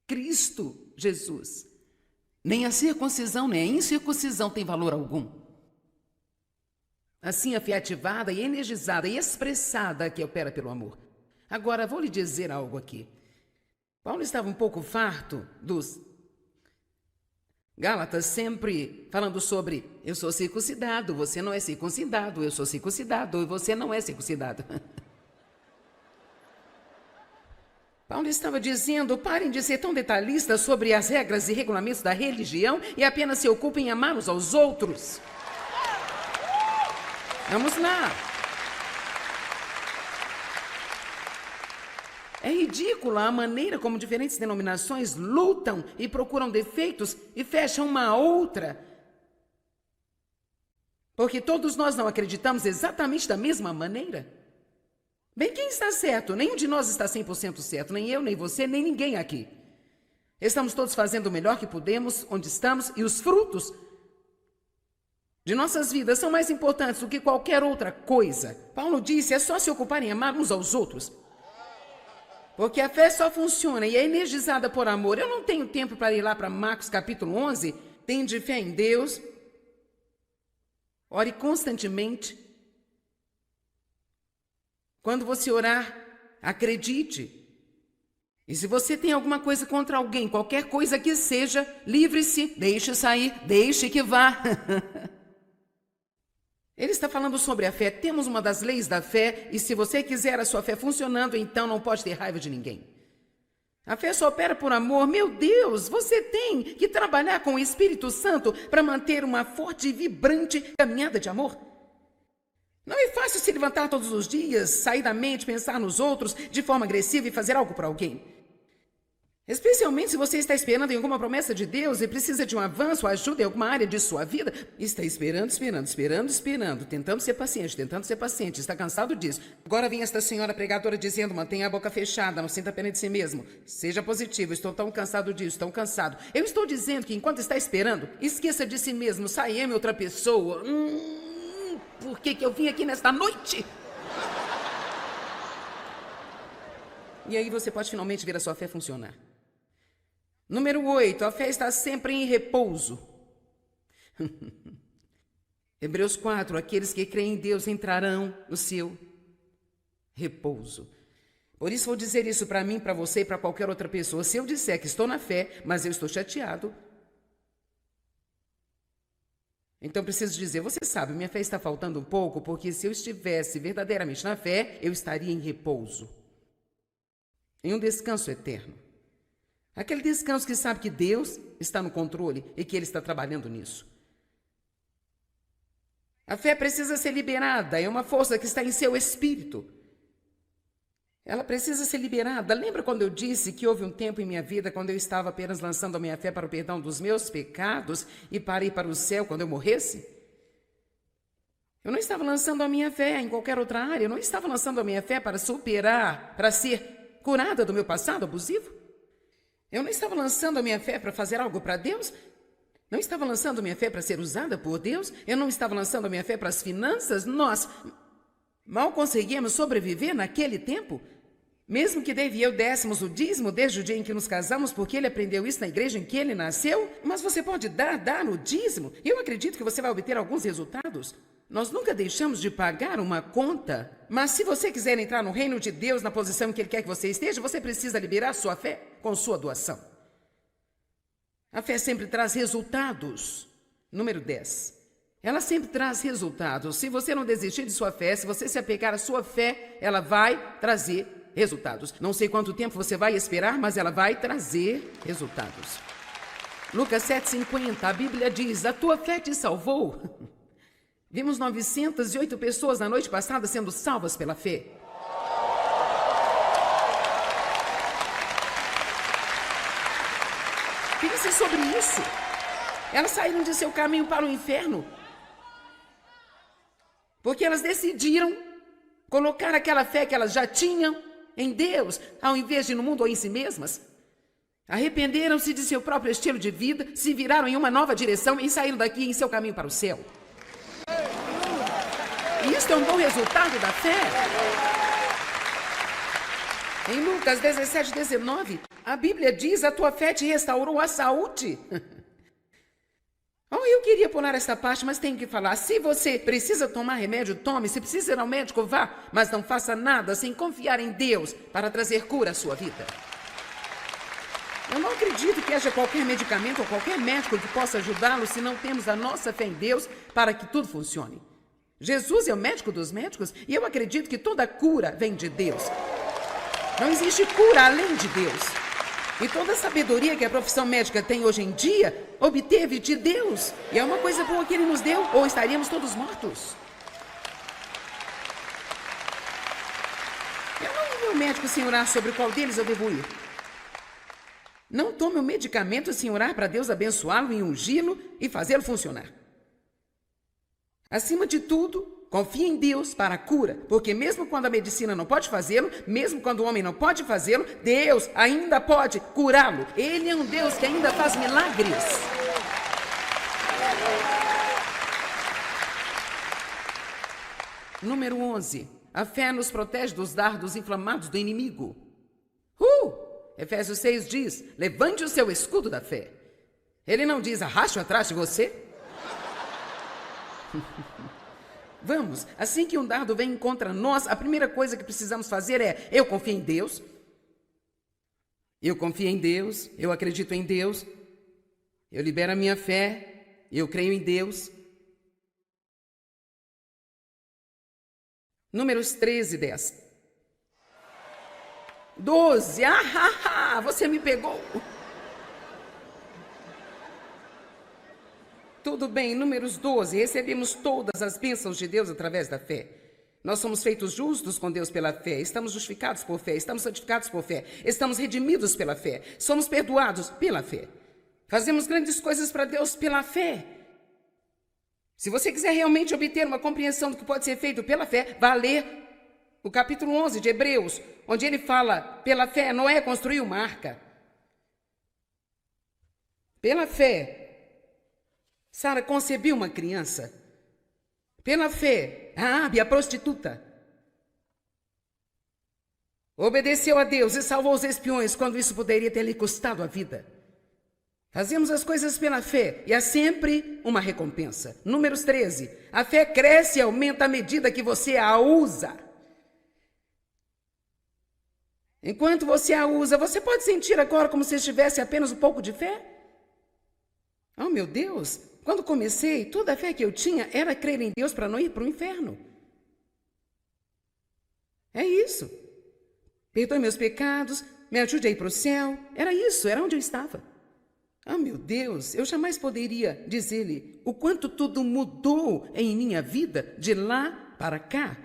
Cristo Jesus, nem a circuncisão, nem a incircuncisão tem valor algum. Assim, a fé ativada e energizada e expressada que opera pelo amor. Agora, vou lhe dizer algo aqui. Paulo estava um pouco farto dos Gálatas sempre falando sobre eu sou circuncidado, você não é circuncidado, eu sou circuncidado e você não é circuncidado. Paulo estava dizendo, parem de ser tão detalhistas sobre as regras e regulamentos da religião e apenas se ocupem em amar uns aos outros. Vamos lá. É ridícula a maneira como diferentes denominações lutam e procuram defeitos e fecham uma a outra. Porque todos nós não acreditamos exatamente da mesma maneira. Bem, quem está certo? Nenhum de nós está 100% certo, nem eu, nem você, nem ninguém aqui. Estamos todos fazendo o melhor que podemos, onde estamos, e os frutos de nossas vidas são mais importantes do que qualquer outra coisa. Paulo disse, é só se ocuparem em amar uns aos outros. Porque a fé só funciona e é energizada por amor. Eu não tenho tempo para ir lá para Marcos capítulo 11. Tende fé em Deus. Ore constantemente. Quando você orar, acredite. E se você tem alguma coisa contra alguém, qualquer coisa que seja, livre-se, deixe sair, deixe que vá. Ele está falando sobre a fé. Temos uma das leis da fé, e se você quiser a sua fé funcionando, então não pode ter raiva de ninguém. A fé só opera por amor. Meu Deus, você tem que trabalhar com o Espírito Santo para manter uma forte e vibrante caminhada de amor. Não é fácil se levantar todos os dias, sair da mente, pensar nos outros de forma agressiva e fazer algo para alguém. Especialmente se você está esperando em alguma promessa de Deus e precisa de um avanço, ajuda em alguma área de sua vida. Está esperando, tentando ser paciente, está cansado disso. Agora vem esta senhora pregadora dizendo, mantenha a boca fechada, não sinta pena de si mesmo. Seja positivo, estou tão cansado disso, tão cansado. Eu estou dizendo que enquanto está esperando, esqueça de si mesmo, sai em outra pessoa. Por que eu vim aqui nesta noite? E aí você pode finalmente ver a sua fé funcionar. Número 8, a fé está sempre em repouso. Hebreus 4, aqueles que creem em Deus entrarão no seu repouso. Por isso vou dizer isso para mim, para você e para qualquer outra pessoa. Se eu disser que estou na fé, mas eu estou chateado, então preciso dizer, você sabe, minha fé está faltando um pouco, porque se eu estivesse verdadeiramente na fé, eu estaria em repouso. Em um descanso eterno. Aquele descanso que sabe que Deus está no controle e que Ele está trabalhando nisso. A fé precisa ser liberada, é uma força que está em seu espírito. Ela precisa ser liberada. Lembra quando eu disse que houve um tempo em minha vida quando eu estava apenas lançando a minha fé para o perdão dos meus pecados e para ir para o céu quando eu morresse? Eu não estava lançando a minha fé em qualquer outra área, eu não estava lançando a minha fé para superar, para ser curada do meu passado abusivo. Eu não estava lançando a minha fé para fazer algo para Deus. Não estava lançando a minha fé para ser usada por Deus. Eu não estava lançando a minha fé para as finanças. Nós mal conseguíamos sobreviver naquele tempo. Mesmo que Dave e eu dessemos o dízimo desde o dia em que nos casamos, porque ele aprendeu isso na igreja em que ele nasceu. Mas você pode dar o dízimo. Eu acredito que você vai obter alguns resultados. Nós nunca deixamos de pagar uma conta, mas se você quiser entrar no reino de Deus na posição em que Ele quer que você esteja, você precisa liberar sua fé com sua doação. A fé sempre traz resultados. Número 10. Ela sempre traz resultados. Se você não desistir de sua fé, se você se apegar à sua fé, ela vai trazer resultados. Não sei quanto tempo você vai esperar, mas ela vai trazer resultados. Lucas 7,50, a Bíblia diz, a tua fé te salvou. Vimos 908 pessoas na noite passada sendo salvas pela fé. Pense sobre isso. Elas saíram de seu caminho para o inferno porque elas decidiram colocar aquela fé que elas já tinham em Deus, ao invés de ir no mundo ou em si mesmas. Arrependeram-se de seu próprio estilo de vida, se viraram em uma nova direção e saíram daqui em seu caminho para o céu. E isso é um bom resultado da fé. Em Lucas 17:19, a Bíblia diz, a tua fé te restaurou a saúde. Eu queria pular esta parte, mas tenho que falar. Se você precisa tomar remédio, tome. Se precisa ir ao médico, vá. Mas não faça nada sem confiar em Deus para trazer cura à sua vida. Eu não acredito que haja qualquer medicamento ou qualquer médico que possa ajudá-lo se não temos a nossa fé em Deus para que tudo funcione. Jesus é o médico dos médicos e eu acredito que toda cura vem de Deus. Não existe cura além de Deus. E toda a sabedoria que a profissão médica tem hoje em dia, obteve de Deus. E é uma coisa boa que Ele nos deu, ou estaríamos todos mortos. Eu não vou ao médico sem orar sobre qual deles eu devo ir. Não tome o medicamento sem orar para Deus abençoá-lo e ungí-lo e fazê-lo funcionar. Acima de tudo, confie em Deus para a cura, porque mesmo quando a medicina não pode fazê-lo, mesmo quando o homem não pode fazê-lo, Deus ainda pode curá-lo. Ele é um Deus que ainda faz milagres. Número 11. A fé nos protege dos dardos inflamados do inimigo. Efésios 6 diz, levante o seu escudo da fé. Ele não diz, arraste atrás de você. Vamos, assim que um dardo vem contra nós, a primeira coisa que precisamos fazer é, eu confio em Deus. Eu confio em Deus, eu acredito em Deus, eu libero a minha fé, eu creio em Deus. Números 13, 10. 12, você me pegou. Tudo bem, Números 12, recebemos todas as bênçãos de Deus através da fé. Nós somos feitos justos com Deus pela fé, estamos justificados por fé, estamos santificados por fé, estamos redimidos pela fé, somos perdoados pela fé. Fazemos grandes coisas para Deus pela fé. Se você quiser realmente obter uma compreensão do que pode ser feito pela fé, vá ler o capítulo 11 de Hebreus, onde ele fala, pela fé, Noé construiu uma arca. Pela fé, Sara concebeu uma criança. Pela fé, Raabe, a prostituta, obedeceu a Deus e salvou os espiões quando isso poderia ter lhe custado a vida. Fazemos as coisas pela fé e há sempre uma recompensa. Números 13, a fé cresce e aumenta à medida que você a usa. Enquanto você a usa, você pode sentir agora como se estivesse apenas um pouco de fé? Oh, meu Deus! Quando comecei, toda a fé que eu tinha era crer em Deus para não ir para o inferno. É isso. Perdoe meus pecados, me ajude a ir para o céu. Era isso, era onde eu estava. Ah, meu Deus, eu jamais poderia dizer-lhe o quanto tudo mudou em minha vida de lá para cá.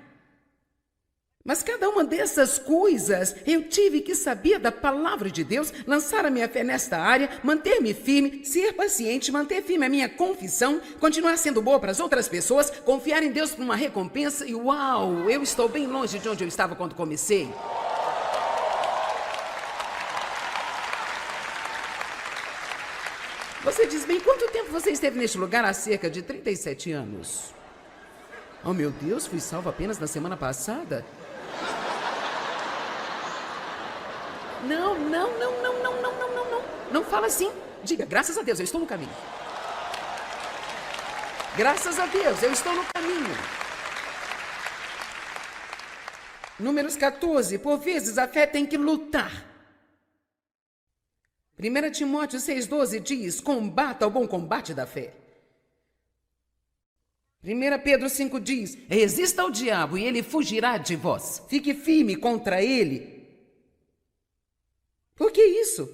Mas cada uma dessas coisas eu tive que saber da palavra de Deus, lançar a minha fé nesta área, manter-me firme, ser paciente, manter firme a minha confissão, continuar sendo boa para as outras pessoas, confiar em Deus por uma recompensa e uau, eu estou bem longe de onde eu estava quando comecei. Você diz, bem, quanto tempo você esteve neste lugar? Há cerca de 37 anos. Oh, meu Deus, fui salvo apenas na semana passada? Não. Não fala assim. Diga, graças a Deus, eu estou no caminho. Graças a Deus, eu estou no caminho. Números 14, por vezes a fé tem que lutar. 1 Timóteo 6,12 diz, combata o bom combate da fé. 1 Pedro 5 diz, resista ao diabo e ele fugirá de vós. Fique firme contra ele. Por que isso?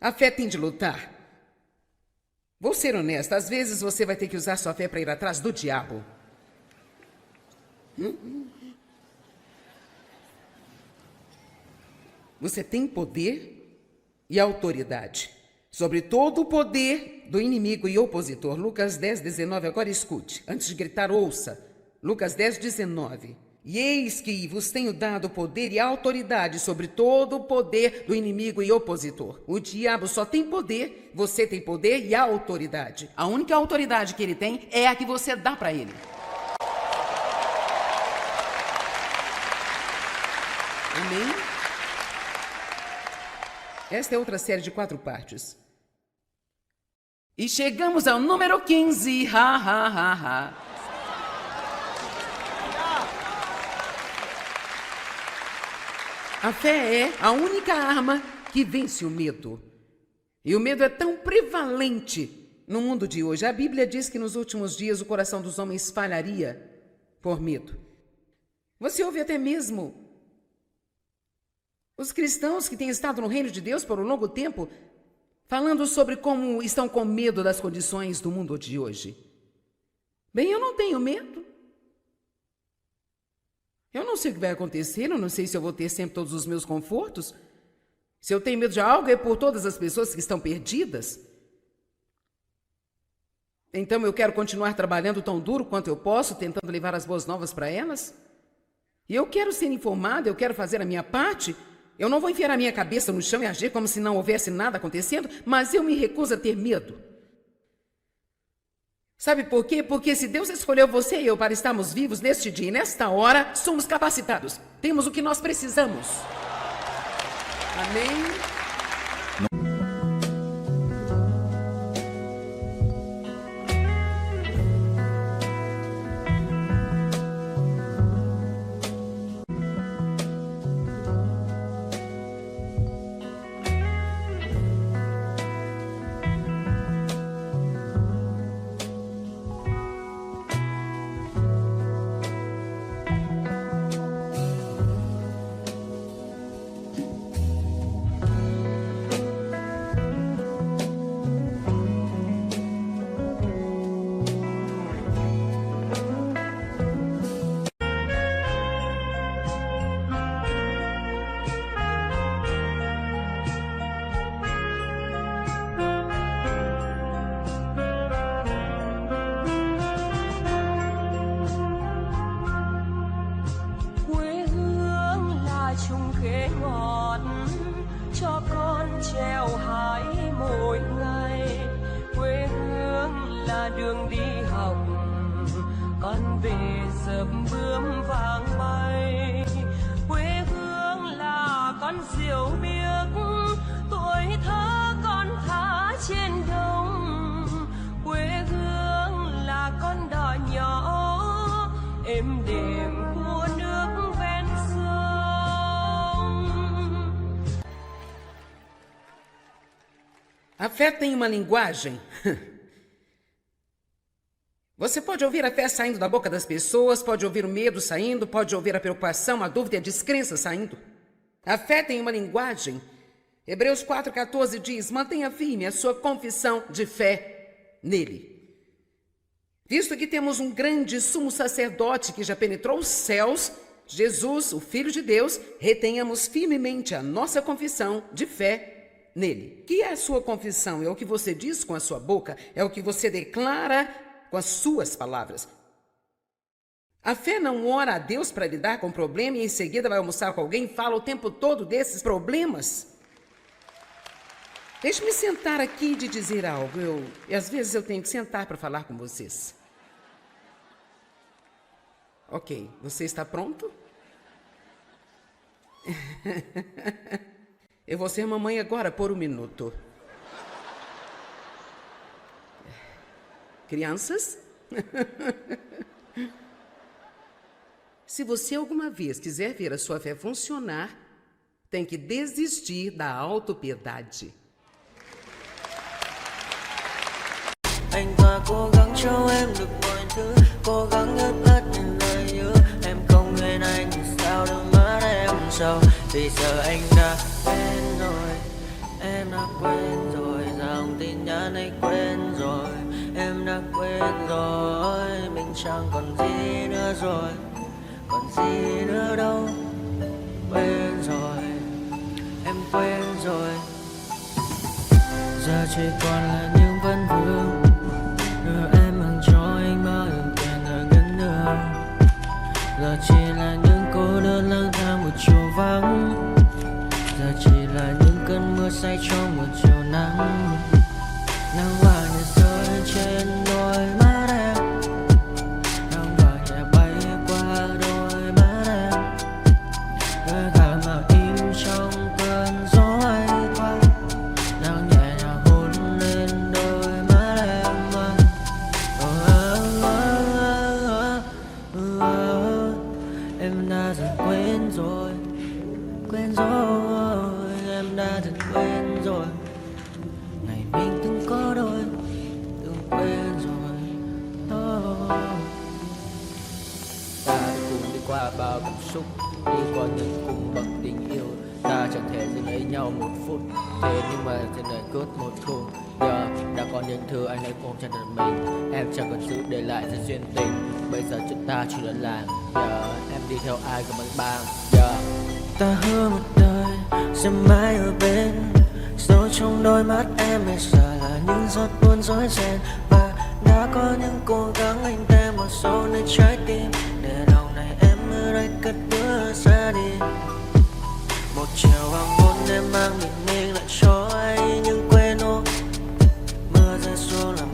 A fé tem de lutar. Vou ser honesta, às vezes você vai ter que usar sua fé para ir atrás do diabo. Você tem poder e autoridade sobre todo o poder do inimigo e opositor. Lucas 10, 19, agora escute. Antes de gritar, ouça. Lucas 10, 19. E eis que vos tenho dado poder e autoridade sobre todo o poder do inimigo e opositor. O diabo só tem poder, você tem poder e autoridade. A única autoridade que ele tem é a que você dá para ele. Amém? Esta é outra série de 4 partes. E chegamos ao número 15. A fé é a única arma que vence o medo. E o medo é tão prevalente no mundo de hoje. A Bíblia diz que nos últimos dias o coração dos homens falharia por medo. Você ouve até mesmo os cristãos que têm estado no reino de Deus por um longo tempo falando sobre como estão com medo das condições do mundo de hoje. Bem, eu não tenho medo. Eu não sei o que vai acontecer, eu não sei se eu vou ter sempre todos os meus confortos. Se eu tenho medo de algo, é por todas as pessoas que estão perdidas. Então eu quero continuar trabalhando tão duro quanto eu posso, tentando levar as boas novas para elas. E eu quero ser informada, eu quero fazer a minha parte. Eu não vou enfiar a minha cabeça no chão e agir como se não houvesse nada acontecendo, mas eu me recuso a ter medo. Sabe por quê? Porque se Deus escolheu você e eu para estarmos vivos neste dia e nesta hora, somos capacitados. Temos o que nós precisamos. Amém? đường đi học, con về sớm bướm vàng bay. Quê hương là con diều biếc, tuổi thơ con thả trên đồng. Quê hương là con đò nhỏ, êm đềm của nước ven sông. A fé tem uma linguagem. Você pode ouvir a fé saindo da boca das pessoas, pode ouvir o medo saindo, pode ouvir a preocupação, a dúvida e a descrença saindo. A fé tem uma linguagem. Hebreus 4,14 diz: mantenha firme a sua confissão de fé nele. Visto que temos um grande sumo sacerdote que já penetrou os céus, Jesus, o Filho de Deus, retenhamos firmemente a nossa confissão de fé nele. O que é a sua confissão? É o que você diz com a sua boca, é o que você declara com as suas palavras. A fé não ora a Deus para lidar com o problema e em seguida vai almoçar com alguém e fala o tempo todo desses problemas. Deixe-me sentar aqui e te dizer algo. Às vezes eu tenho que sentar para falar com vocês. Ok, você está pronto? Eu vou ser mamãe agora por um minuto. Crianças? Se você alguma vez quiser ver a sua fé funcionar, tem que desistir da autopiedade. Anh ta cố gắng cho em được mọi thứ, cố gắng hết tất những lời hứa. Em không quên anh thì sao đôi mắt em sầu. Vì giờ anh đã quên rồi, em đã quên rồi. Dòng tin nhắn anh quên rồi, em đã quên rồi. Mình chẳng còn gì nữa rồi, còn gì nữa đâu. Quên rồi, em quên rồi. Giờ chỉ còn là những vấn vương, đưa em mang cho anh bao ước tiền ở ngân đường. Giờ chỉ là những cô đơn lang thang một chiều vắng. Giờ chỉ là những cơn mưa say trong một chiều nắng. Nắng vàng nhẹ rơi trên đôi mắt em, nắng vàng nhẹ bay qua đôi mắt em. Đôi ta mà im trong cơn gió hay qua, nắng nhẹ nhàng hôn lên đôi mắt em. Em đã dần quên rồi, quên rồi. Em đã dần quên rồi ngày mình từng có đôi, từng quên rồi. Ta đã cùng đi qua bao cảm xúc, đi qua những cung bậc tình yêu. Ta chẳng thể dừng lấy nhau một phút, thế nhưng mà trên đời cướp một khung. Giờ đã có những thứ anh ấy ôm trong đời mình, em chẳng còn giữ để lại sự duyên tình. Bây giờ chúng ta chỉ là làng, giờ em đi theo ai cả bằng bang. Giờ ta hứa một đời sẽ mãi ở bên, dấu trong đôi mắt em bây giờ là những giọt buồn rối ren. Và đã có những cố gắng anh thêm một số nơi trái tim, để lòng này em ở đây cất bước ra đi. Một chiều hoàng hôn em mang bình minh lại cho anh những quên ô. Mưa rơi xuống làm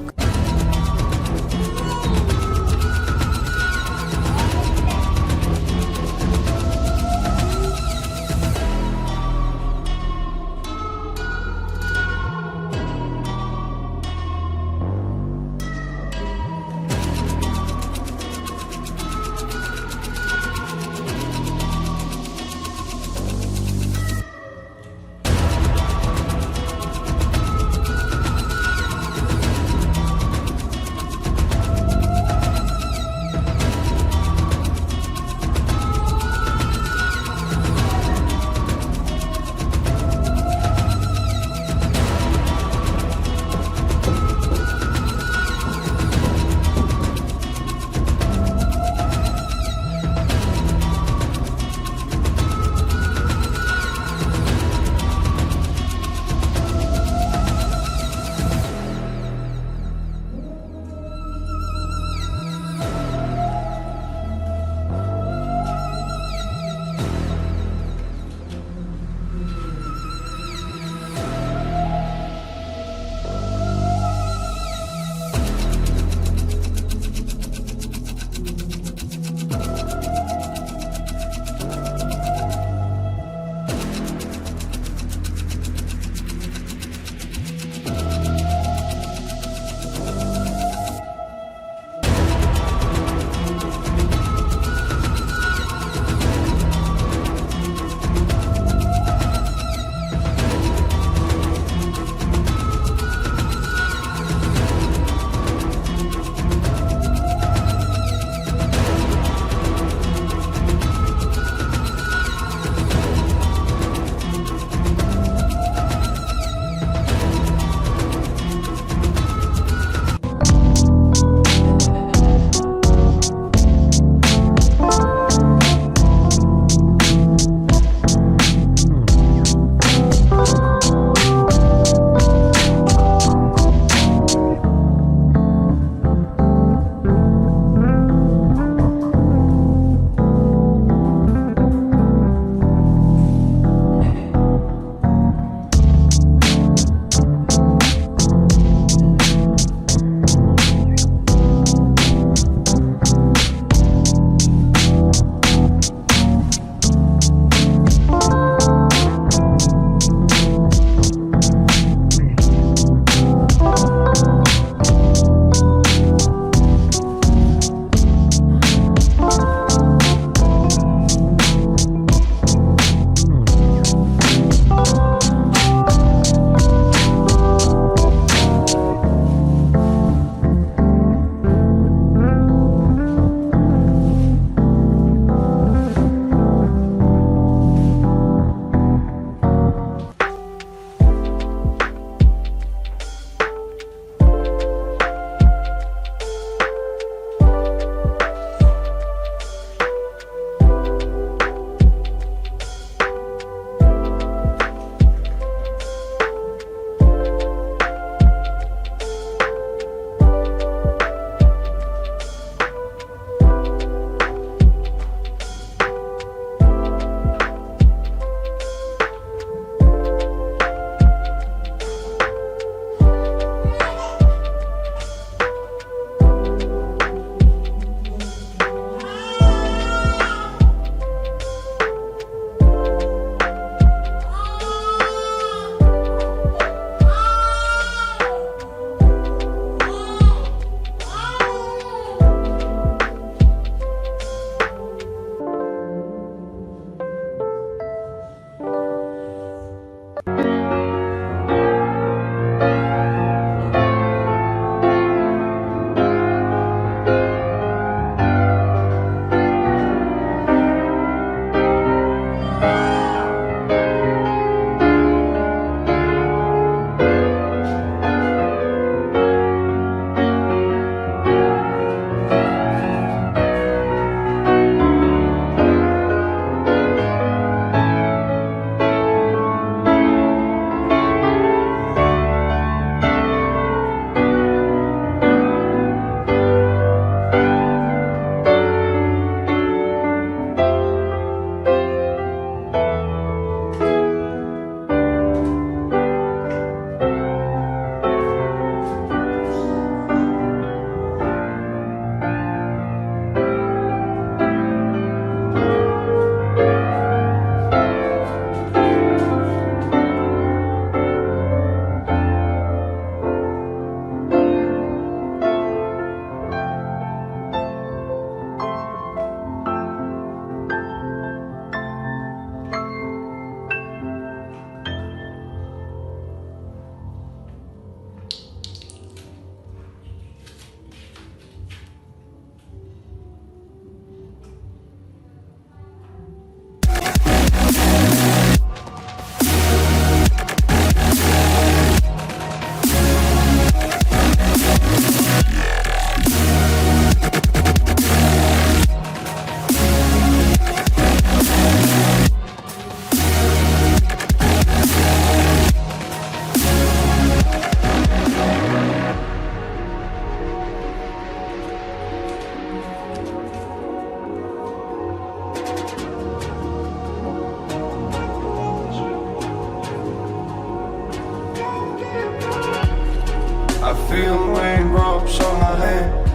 drops on my hand.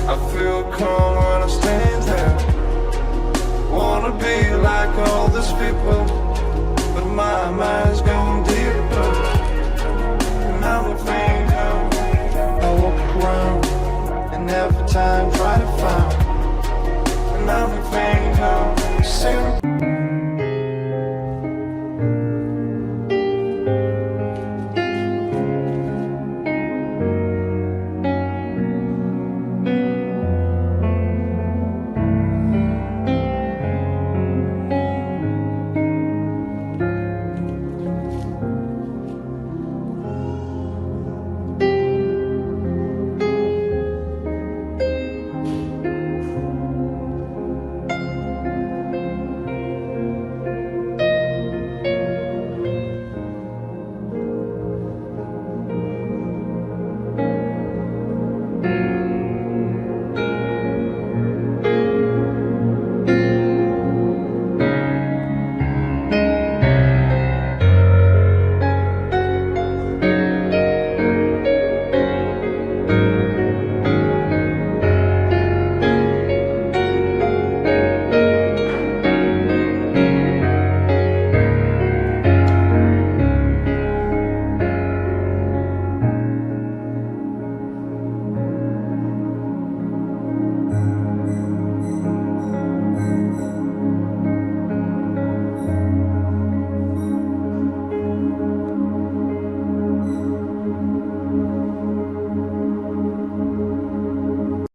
I feel calm when I stand there. Wanna be like all these people, but my mind's going deeper. And I'm afraid